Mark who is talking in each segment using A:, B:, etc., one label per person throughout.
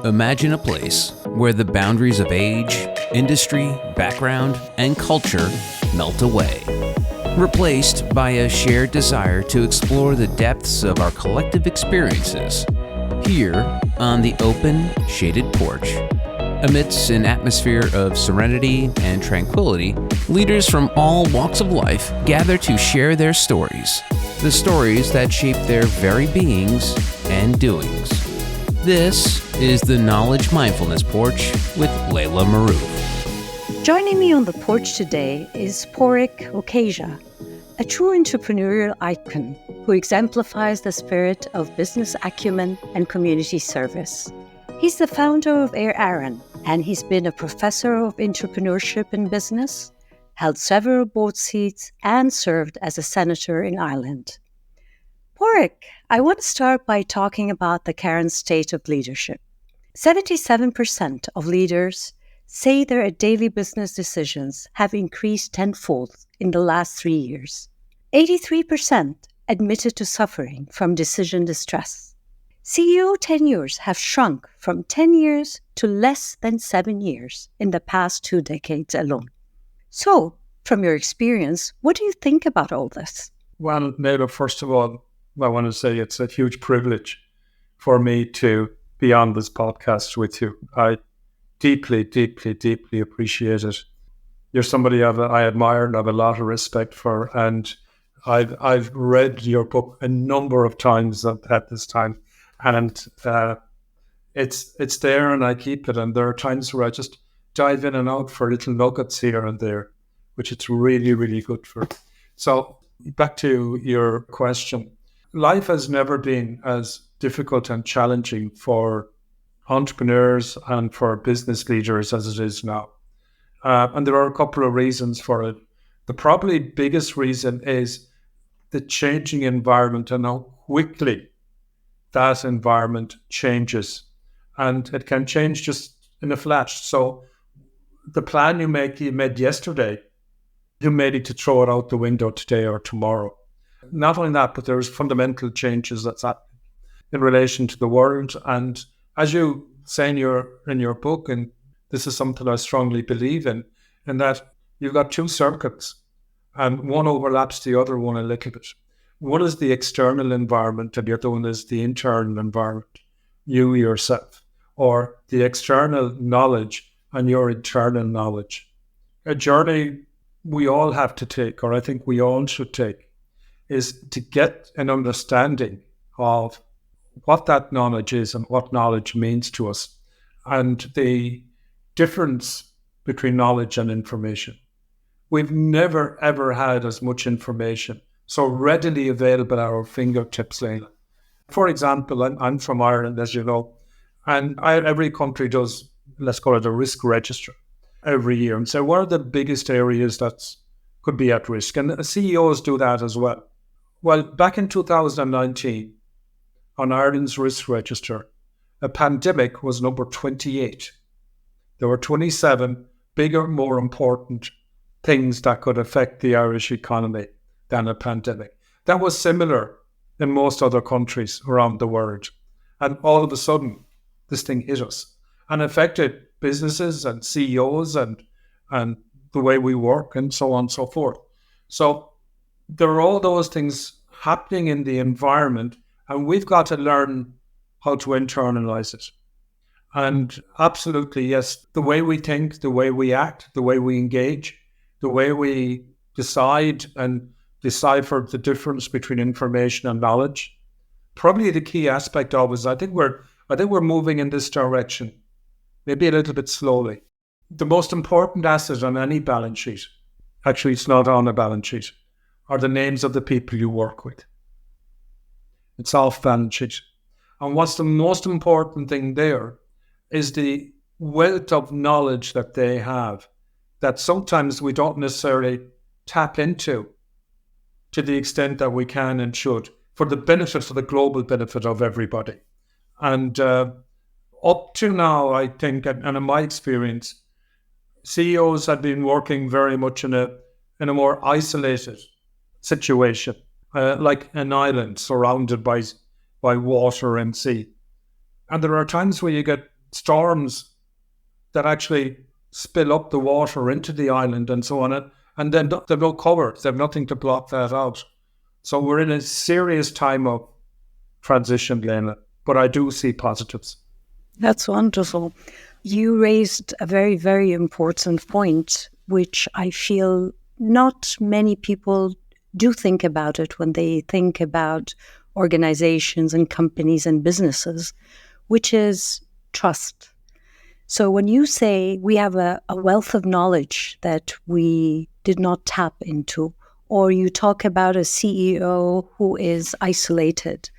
A: Imagine a place where the boundaries of age, industry, background, and culture melt away, replaced by a shared desire to explore the depths of our collective experiences. Here, on the open, shaded porch, amidst an atmosphere of serenity and tranquility, leaders from all walks of life gather to share their stories, the stories that shape their very beings and doings. This is the Knowledge Mindfulness Porch with Laila Marouf.
B: Joining me on the porch today is Pádraig Ó Céidigh, a true entrepreneurial icon who exemplifies the spirit of business acumen and community service. He's the founder of Éire Éireann, and he's been a Professor of Entrepreneurship in Business, held several board seats, and served as a Senator in Ireland. Pádraig, I want to start by talking about the current state of leadership. 77% of leaders say their daily business decisions have increased tenfold in the last 3 years. 83% admitted to suffering from decision distress. CEO tenures have shrunk from 10 years to less than 7 years in the past 2 decades alone. So, from your experience, what do you think about all this?
C: Well, Laila, first of all, I want to say it's a huge privilege for me to be on this podcast with you. I deeply, deeply, deeply appreciate it. You're somebody I admire and have a lot of respect for, and I've read your book a number of times at this time, and it's there, and I keep it. And there are times where I just dive in and out for little nuggets here and there, which it's really, really good for. So back to your question. Life has never been as difficult and challenging for entrepreneurs and for business leaders as it is now. And there are a couple of reasons for it. The probably biggest reason is the changing environment and how quickly that environment changes. And it can change just in a flash. So the plan you made yesterday, you may need to throw it out the window today or tomorrow. Not only that, but there's fundamental changes that's happening in relation to the world. And as you say in your book, and this is something I strongly believe in that you've got two circuits and one overlaps the other one a little bit. One is the external environment and the other one is the internal environment, you yourself, or the external knowledge and your internal knowledge. A journey we all have to take, or I think we all should take, is to get an understanding of what that knowledge is and what knowledge means to us, and the difference between knowledge and information. We've never, ever had as much information so readily available at our fingertips, Laila. For example, I'm from Ireland, as you know, and every country does, let's call it a risk register every year, and say, what are the biggest areas that could be at risk? And CEOs do that as well. Well, back in 2019, on Ireland's risk register, a pandemic was number 28. There were 27 bigger, more important things that could affect the Irish economy than a pandemic. That was similar in most other countries around the world. And all of a sudden, this thing hit us and affected businesses and CEOs and the way we work and so on and so forth. So there are all those things happening in the environment, and we've got to learn how to internalize it. And absolutely, yes, the way we think, the way we act, the way we engage, the way we decide and decipher the difference between information and knowledge. Probably the key aspect of is I think we're moving in this direction, maybe a little bit slowly. The most important asset on any balance sheet, actually it's not on a balance sheet, are the names of the people you work with. It's off balance sheet. And what's the most important thing there is the wealth of knowledge that they have that sometimes we don't necessarily tap into to the extent that we can and should for the global benefit of everybody. And up to now, I think, and in my experience, CEOs have been working very much in a more isolated situation, like an island surrounded by by water and sea. And there are times where you get storms that actually spill up the water into the island and so on, and then they've no cover, they've nothing to block that out. So we're in a serious time of transition, Laila, but I do see positives.
B: That's wonderful. You raised a very, very important point, which I feel not many people do think about it when they think about organizations and companies and businesses, which is trust. So when you say we have a wealth of knowledge that we did not tap into, or you talk about a CEO who is isolated,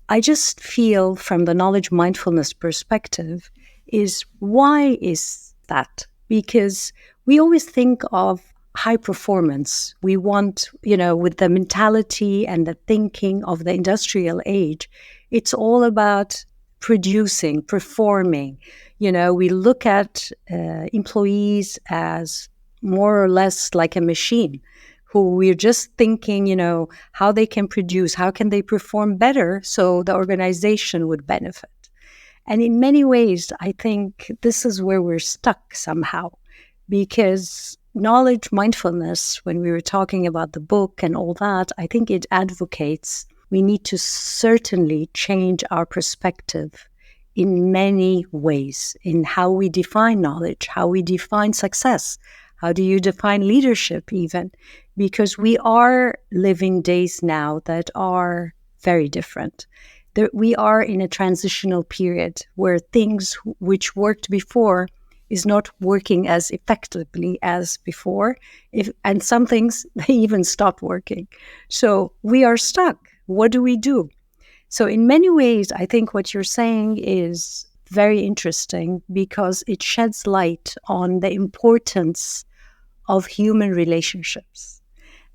B: I just feel from the knowledge mindfulness perspective is why is that? Because we always think of high performance. We want, with the mentality and the thinking of the industrial age, it's all about producing, performing. We look at employees as more or less like a machine who we're just thinking, how they can produce, how can they perform better so the organization would benefit. And in many ways, I think this is where we're stuck somehow, because knowledge mindfulness, when we were talking about the book and all that, I think it advocates we need to certainly change our perspective in many ways in how we define knowledge, how we define success. How do you define leadership even? Because we are living days now that are very different. We are in a transitional period where things which worked before is not working as effectively as before. And some things, they even stopped working. So we are stuck. What do we do? So in many ways, I think what you're saying is very interesting because it sheds light on the importance of human relationships.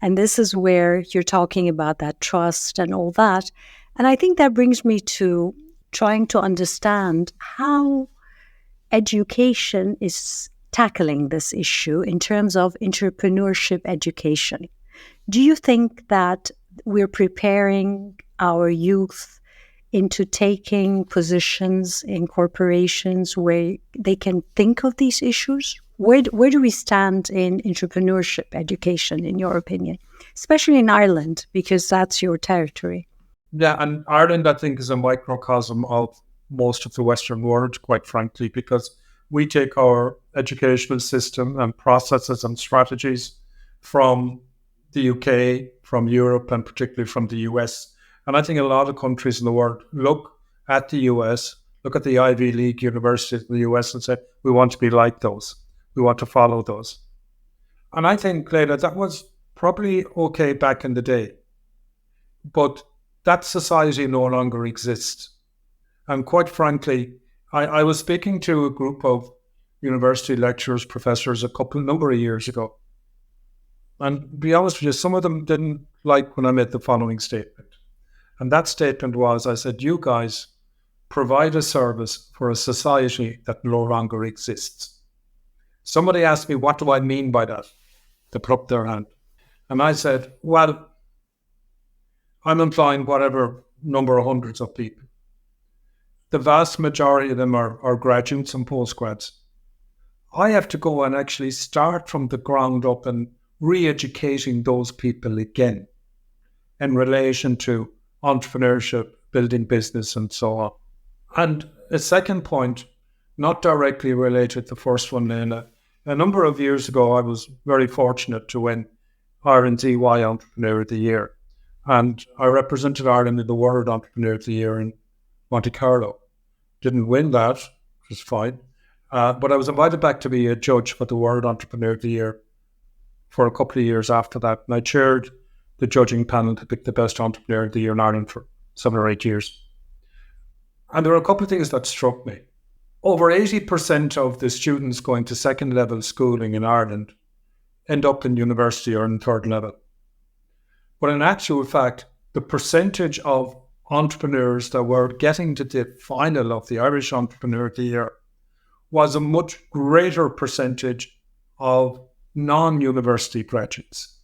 B: And this is where you're talking about that trust and all that. And I think that brings me to trying to understand how education is tackling this issue in terms of entrepreneurship education. Do you think that we're preparing our youth into taking positions in corporations where they can think of these issues? Where do we stand in entrepreneurship education, in your opinion, especially in Ireland, because that's your territory?
C: Yeah, and Ireland, I think, is a microcosm of most of the Western world, quite frankly, because we take our educational system and processes and strategies from the UK, from Europe, and particularly from the US. And I think a lot of countries in the world look at the US, look at the Ivy League universities in the US and say, we want to be like those. We want to follow those. And I think, Laila, that was probably okay back in the day. But that society no longer exists. And quite frankly, I was speaking to a group of university lecturers, professors, number of years ago. And to be honest with you, some of them didn't like when I made the following statement. And that statement was, I said, you guys provide a service for a society that no longer exists. Somebody asked me, what do I mean by that? They put up their hand. And I said, well, I'm employing whatever number of hundreds of people. The vast majority of them are graduates and postgrads. I have to go and actually start from the ground up and re-educating those people again in relation to entrepreneurship, building business, and so on. And a second point, not directly related to the first one, Laila. A number of years ago, I was very fortunate to win Ireland's EY Entrepreneur of the Year. And I represented Ireland in the World Entrepreneur of the Year in Monte Carlo. Didn't win that, which was fine. But I was invited back to be a judge for the World Entrepreneur of the Year for a couple of years after that. And I chaired the judging panel to pick the best entrepreneur of the year in Ireland for 7 or 8 years. And there were a couple of things that struck me. Over 80% of the students going to second level schooling in Ireland end up in university or in third level. But in actual fact, the percentage of entrepreneurs that were getting to the final of the Irish Entrepreneur of the Year was a much greater percentage of non-university graduates.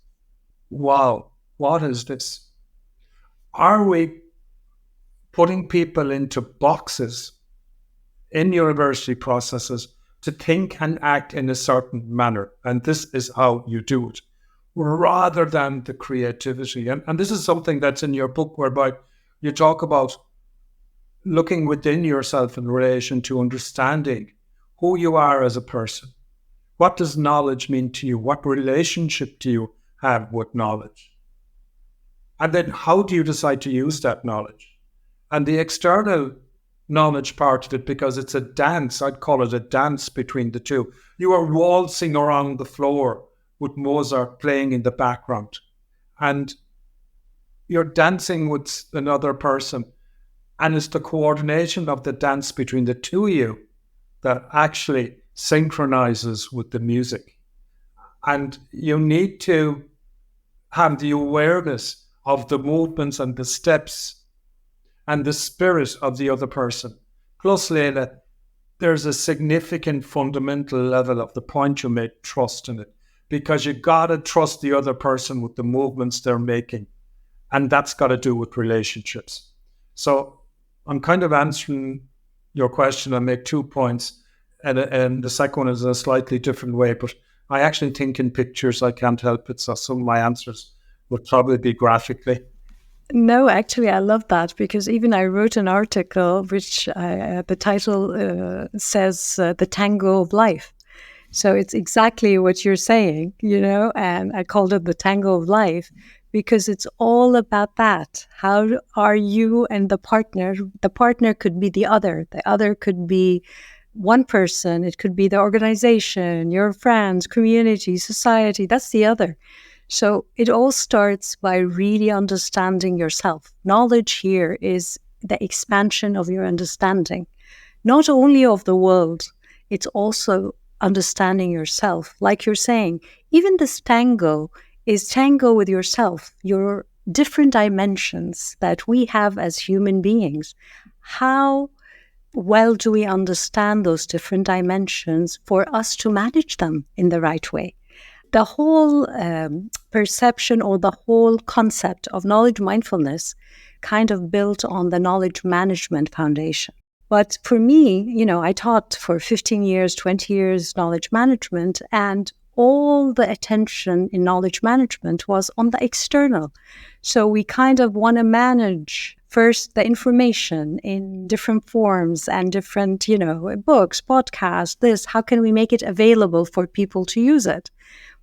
C: Wow, what is this? Are we putting people into boxes in university processes to think and act in a certain manner. And this is how you do it, rather than the creativity. And this is something that's in your book, whereby you talk about looking within yourself in relation to understanding who you are as a person. What does knowledge mean to you? What relationship do you have with knowledge? And then how do you decide to use that knowledge? And the external knowledge part of it, because it's a dance, I'd call it a dance between the two. You are waltzing around the floor with Mozart playing in the background, and you're dancing with another person. And it's the coordination of the dance between the two of you that actually synchronizes with the music. And you need to have the awareness of the movements and the steps and the spirit of the other person. Plus, Laila, there's a significant fundamental level of the point you made, trust in it, because you got to trust the other person with the movements they're making. And that's got to do with relationships. So I'm kind of answering your question. I make 2 points, and the second one is in a slightly different way, but I actually think in pictures. I can't help it. So some of my answers would probably be graphically.
B: No, actually, I love that, because even I wrote an article which the title says The Tango of Life. So it's exactly what you're saying, and I called it The Tango of Life, because it's all about that. How are you and the partner? The partner could be the other could be one person, it could be the organization, your friends, community, society, that's the other. So it all starts by really understanding yourself. Knowledge here is the expansion of your understanding, not only of the world, it's also understanding yourself. Like you're saying, even this tango is tango with yourself, your different dimensions that we have as human beings. How well do we understand those different dimensions for us to manage them in the right way? The whole perception, or the whole concept of knowledge mindfulness kind of built on the knowledge management foundation. But for me, I taught for 15 years, 20 years knowledge management, and all the attention in knowledge management was on the external. So we kind of want to manage first the information in different forms and different, books, podcasts, this, how can we make it available for people to use it?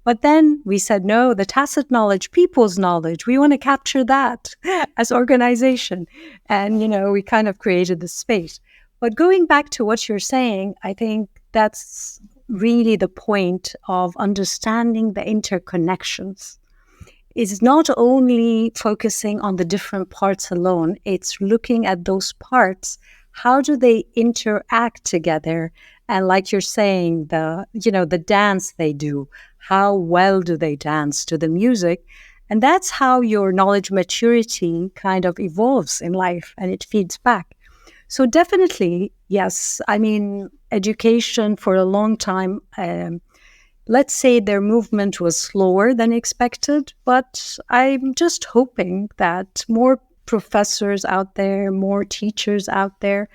B: But then we said, no, the tacit knowledge, people's knowledge, we want to capture that as organization. And, we kind of created the space. But going back to what you're saying, I think that's really the point of understanding the interconnections. It's not only focusing on the different parts alone, it's looking at those parts. How do they interact together? And like you're saying, the dance they do, how well do they dance to the music? And that's how your knowledge maturity kind of evolves in life, and it feeds back. So definitely, yes, education for a long time, let's say their movement was slower than expected, but I'm just hoping that more professors out there, more teachers out there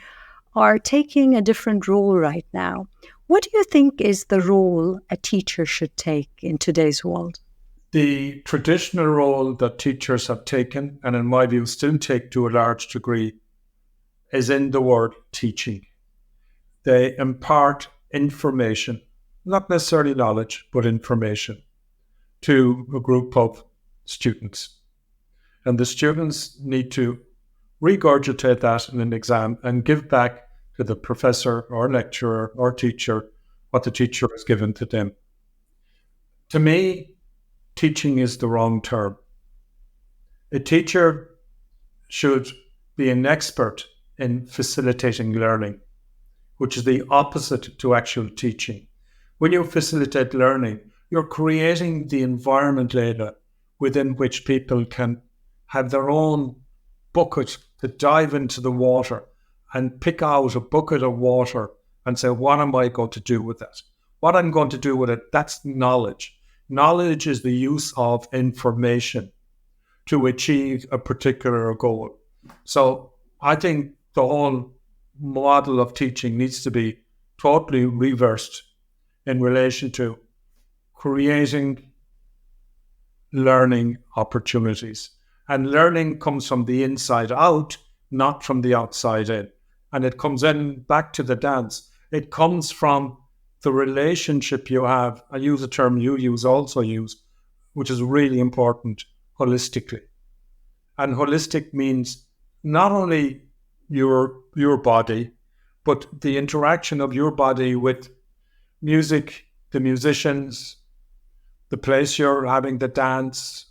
B: are taking a different role right now. What do you think is the role a teacher should take in today's world?
C: The traditional role that teachers have taken, and in my view still take to a large degree, is in the word teaching. They impart information, not necessarily knowledge, but information, to a group of students. And the students need to regurgitate that in an exam and give back to the professor or lecturer or teacher what the teacher has given to them. To me, teaching is the wrong term. A teacher should be an expert in facilitating learning, which is the opposite to actual teaching. When you facilitate learning, you're creating the environment, Laila, within which people can have their own bucket to dive into the water and pick out a bucket of water and say, what am I going to do with that? What I'm going to do with it, that's knowledge. Knowledge is the use of information to achieve a particular goal. So I think the whole model of teaching needs to be totally reversed in relation to creating learning opportunities. And learning comes from the inside out, not from the outside in. And it comes in back to the dance. It comes from the relationship you have. I use a term you also use, which is really important, holistically. And holistic means not only your body, but the interaction of your body with music, the musicians, the place you're having the dance,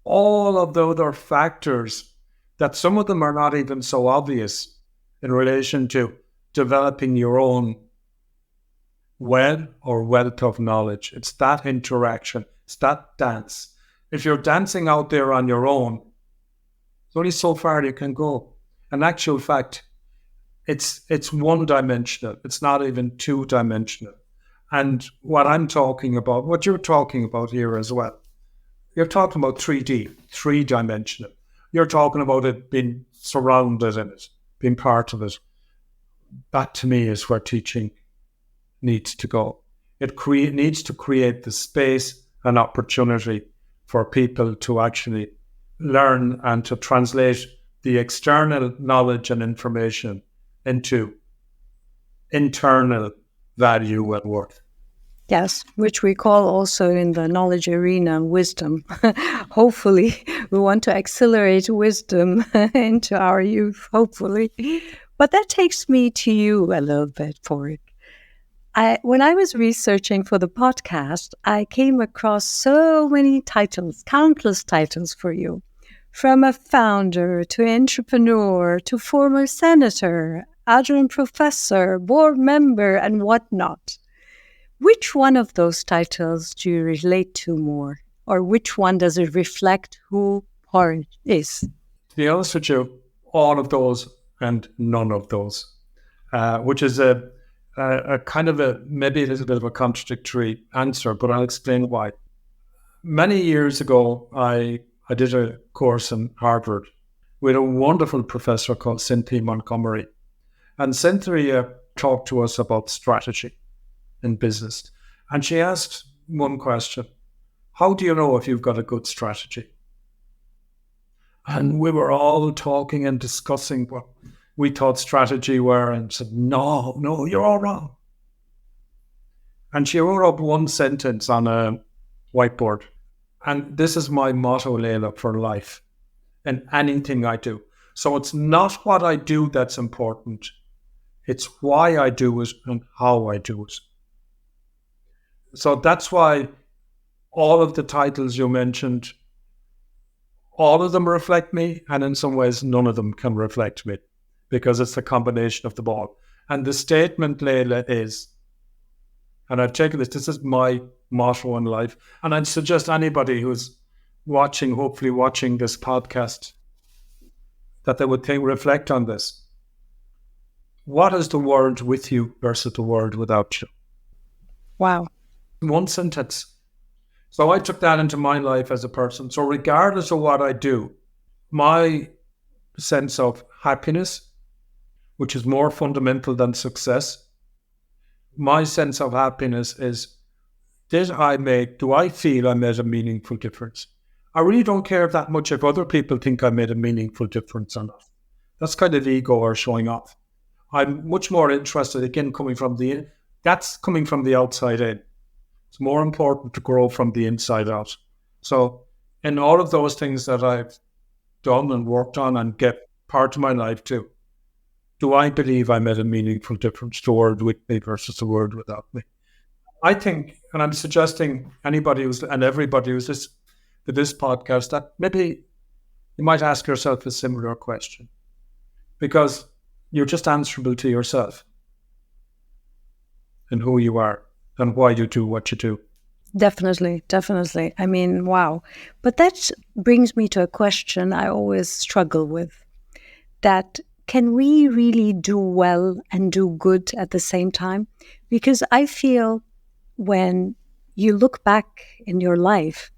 C: all of the other factors that some of them are not even so obvious in relation to developing your own well or wealth of knowledge. It's that interaction, it's that dance. If you're dancing out there on your own, there's only so far you can go. In actual fact, it's one-dimensional. It's not even two-dimensional. And what I'm talking about, what you're talking about here as well, you're talking about 3D, three-dimensional. You're talking about it being surrounded in it, being part of it. That to me is where teaching needs to go. It needs to create the space and opportunity for people to actually learn and to translate the external knowledge and information into internal value and worth.
B: Yes, which we call also in the knowledge arena wisdom. Hopefully, we want to accelerate wisdom into our youth, hopefully. But that takes me to you a little bit, Pádraig. When I was researching for the podcast, I came across so many titles, countless titles for you, from a founder to entrepreneur to former senator, adjunct professor, board member, and whatnot. Which one of those titles do you relate to more? Or which one does it reflect who Pádraig is?
C: To be honest with you, all of those and none of those, which is a kind of maybe a little bit of a contradictory answer, but I'll explain why. Many years ago, I did a course in Harvard with a wonderful professor called Cynthia Montgomery. And Cynthia talked to us about strategy in business. And she asked one question: how do you know if you've got a good strategy? And we were all talking and discussing what we thought strategy were, and said, no, you're all wrong. And she wrote up one sentence on a whiteboard. And this is my motto, Laila, for life and anything I do. So it's not what I do that's important. It's why I do it and how I do it. So that's why all of the titles you mentioned, all of them reflect me, and in some ways, none of them can reflect me, because it's a combination of them all. And the statement, Laila, is, and I've taken this is my motto in life, and I'd suggest anybody who's hopefully watching this podcast, that they would reflect on this. What is the world with you versus the world without you?
B: Wow.
C: One sentence. So I took that into my life as a person. So regardless of what I do, my sense of happiness, which is more fundamental than success, my sense of happiness is, do I feel I made a meaningful difference? I really don't care that much if other people think I made a meaningful difference or not. That's kind of ego or showing off. I'm much more interested, again, coming from the outside in. It's more important to grow from the inside out. So in all of those things that I've done and worked on and get part of my life too, do I believe I made a meaningful difference to the world with me versus the world without me? I think, and I'm suggesting everybody who's listening to this podcast, that maybe you might ask yourself a similar question, because you're just answerable to yourself and who you are and why you do what you do.
B: Definitely. I mean, wow. But that brings me to a question I always struggle with, that can we really do well and do good at the same time? Because I feel when you look back in your life,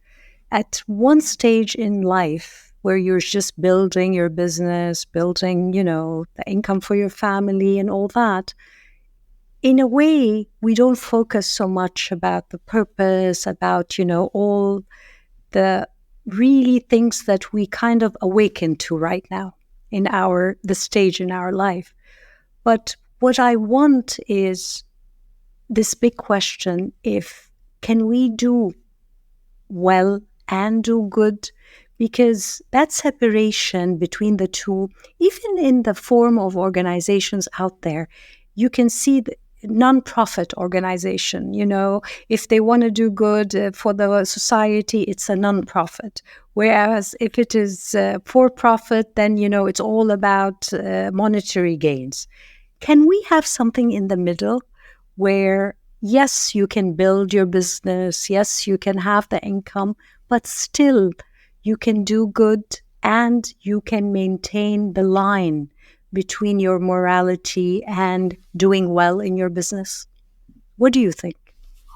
B: at one stage in life, where you're just building your business, building, the income for your family and all that. In a way, we don't focus so much about the purpose, about, all the really things that we kind of awaken to right now in the stage in our life. But what I want is this big question, can we do well and do good? Because that separation between the two, even in the form of organizations out there, you can see the non-profit organization, if they want to do good for the society, it's a non-profit. Whereas if it is for-profit, then, it's all about monetary gains. Can we have something in the middle where, yes, you can build your business, yes, you can have the income, but still you can do good and you can maintain the line between your morality and doing well in your business? What do you think?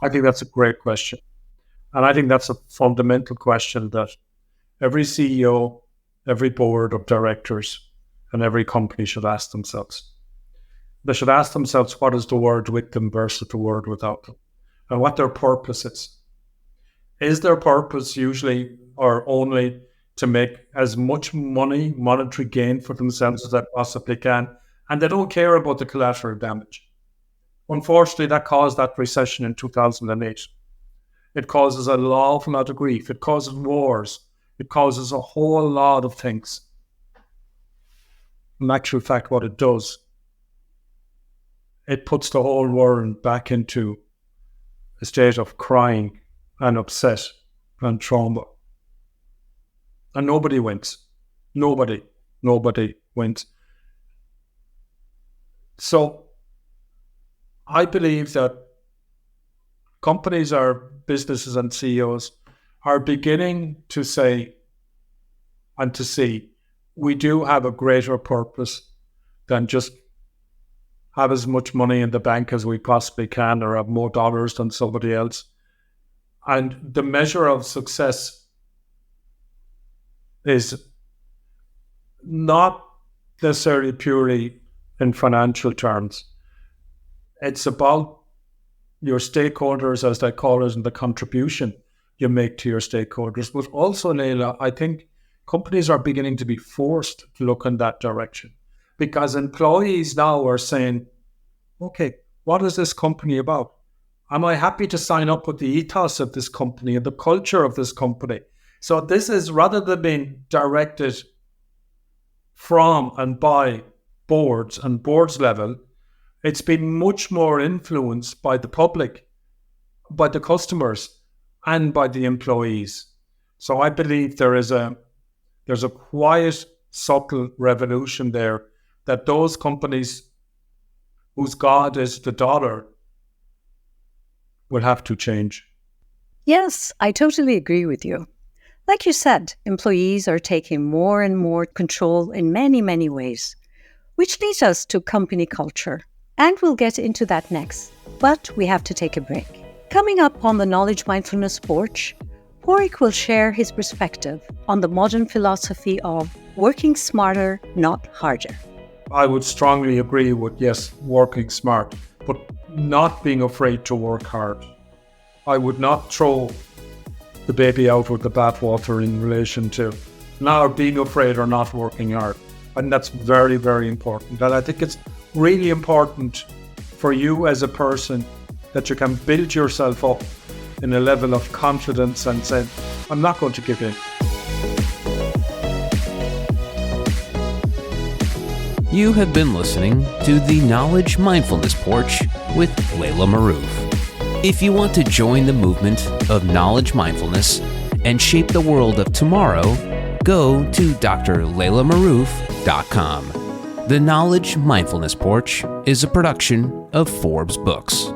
C: I think that's a great question. And I think that's a fundamental question that every CEO, every board of directors, and every company should ask themselves. They should ask themselves, what is the word with them versus the word without them? And what their purpose is. Is their purpose usually or only to make as much money, monetary gain for themselves as they possibly can, and they don't care about the collateral damage? Unfortunately, that caused that recession in 2008. It causes an awful lot of grief. It causes wars. It causes a whole lot of things. In actual fact, what it does, it puts the whole world back into a state of crying and upset and trauma. And nobody wins. Nobody wins. So I believe that companies or businesses and CEOs are beginning to say and to see we do have a greater purpose than just have as much money in the bank as we possibly can or have more dollars than somebody else. And the measure of success is not necessarily purely in financial terms. It's about your stakeholders, as they call it, and the contribution you make to your stakeholders. But also, Laila, I think companies are beginning to be forced to look in that direction because employees now are saying, okay, what is this company about? Am I happy to sign up with the ethos of this company and the culture of this company? So this is, rather than being directed from and by boards and boards level, it's been much more influenced by the public, by the customers, and by the employees. So I believe there's a quiet, subtle revolution there that those companies whose God is the dollar will have to change.
B: Yes, I totally agree with you. Like you said, employees are taking more and more control in many, many ways, which leads us to company culture. And we'll get into that next, but we have to take a break. Coming up on the Knowledge Mindfulness Porch, Pádraig will share his perspective on the modern philosophy of working smarter, not harder.
C: I would strongly agree with, yes, working smart, but not being afraid to work hard. I would not throw the baby out with the bathwater in relation to now being afraid or not working hard. And that's very, very important. And I think it's really important for you as a person that you can build yourself up in a level of confidence and say, I'm not going to give in.
A: You have been listening to the Knowledge Mindfulness Porch with Laila Marouf. If you want to join the movement of knowledge mindfulness and shape the world of tomorrow, go to drlailamarouf.com. The Knowledge Mindfulness Porch is a production of Forbes Books.